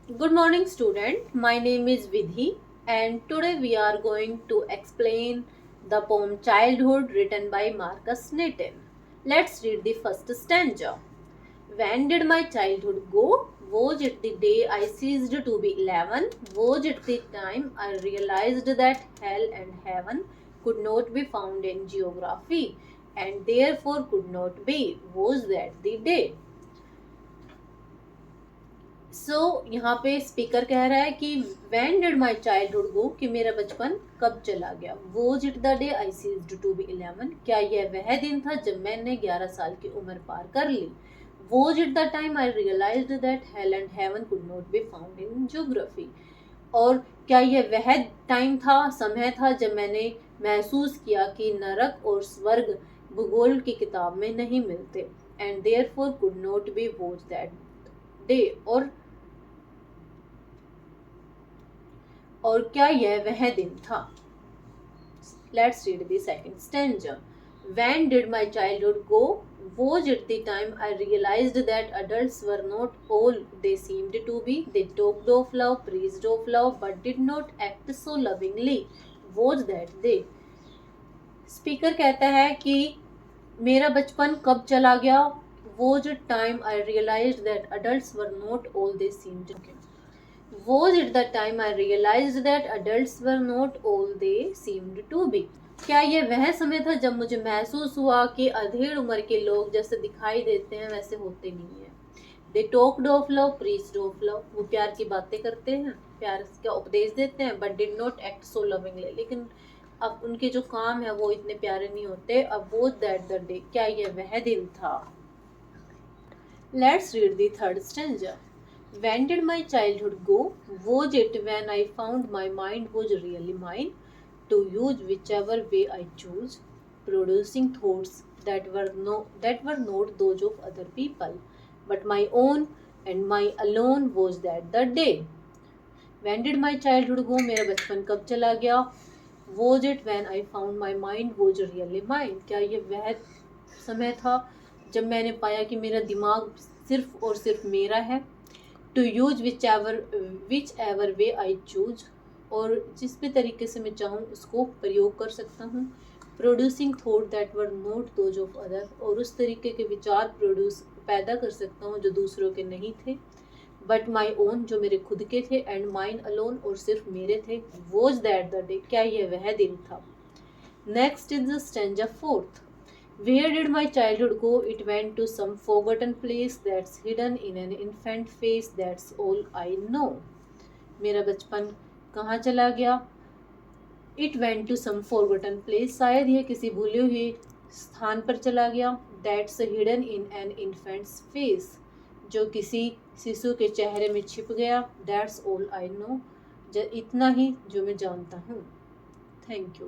Good morning, student. My name is Vidhi, and today we are going to explain the poem Childhood written by Marcus Nathan. Let's read the first stanza. When did my childhood go? Was it the day I ceased to be 11? Was it the time I realized that hell and heaven could not be found in geography and therefore could not be? Was that the day? यहाँ पे speaker कह रहा है कि when did my childhood go, कि मेरा बचपन कब चला गया। Was it the day I ceased to be 11, क्या यह वह दिन था जब मैंने 11 साल की उम्र पार कर ली। Was it the time I realized that hell and heaven could not be found in geography, और क्या यह वह टाइम था, समय था, जब मैंने महसूस किया कि नरक और स्वर्ग भूगोल की किताब में नहीं मिलते। And therefore could not be was that day, और क्या यह वह दिन था। Let's read the second stanza. When did my childhood go? Was it the time I realized that adults were not all they seemed to be? They talked of love, preached of love, but did not act so lovingly. Was that they? Speaker कहता है कि मेरा बचपन कब चला गया। Was it time I realized that adults were not all they seemed to be? Was it the time I realized that adults were not all they seemed to be? क्या ये वह समय था जब मुझे महसूस हुआ कि अधेड़ उम्र के लोग जैसे दिखाई देते हैं वैसे होते नहीं हैं। They talked of love, preached of love, वो प्यार की बातें करते हैं, प्यार का उपदेश देते हैं, but did not act so lovingly, लेकिन अब उनके जो काम है वो इतने प्यारे नहीं होते। अब was that the day, क्या ये वह दिन था। Let's read the third stanza. When did my childhood go? Was it when I found my mind was really mine, to use whichever way I choose, producing thoughts that were not those of other people, but my own, and my alone was that the day. When did my childhood go? मेरा बचपन कब चला गया। Was it when I found my mind was really mine? क्या ये वह समय था जब मैंने पाया कि मेरा दिमाग सिर्फ और सिर्फ मेरा है। To use whichever way I choose, और जिस भी तरीके से मैं चाहूँ उसको प्रयोग कर सकता हूँ। Producing thought that were not those of other, और उस तरीके के विचार पैदा कर सकता हूँ जो दूसरों के नहीं थे। बट माई ओन, जो मेरे खुद के थे। एंड माइन अलोन, और सिर्फ मेरे थे। वॉज दैट द डे, क्या यह वह दिन था। Next is the stanza fourth. Where did my childhood go? It went to some forgotten place that's hidden in an infant face. That's all I know. मेरा बचपन कहाँ चला गया। It went to some forgotten place. शायद यह किसी भूले हुए स्थान पर चला गया। That's hidden in an infant's face. जो किसी शिशु के चेहरे में छिप गया। That's all I know. इतना ही जो मैं जानता हूँ। Thank you.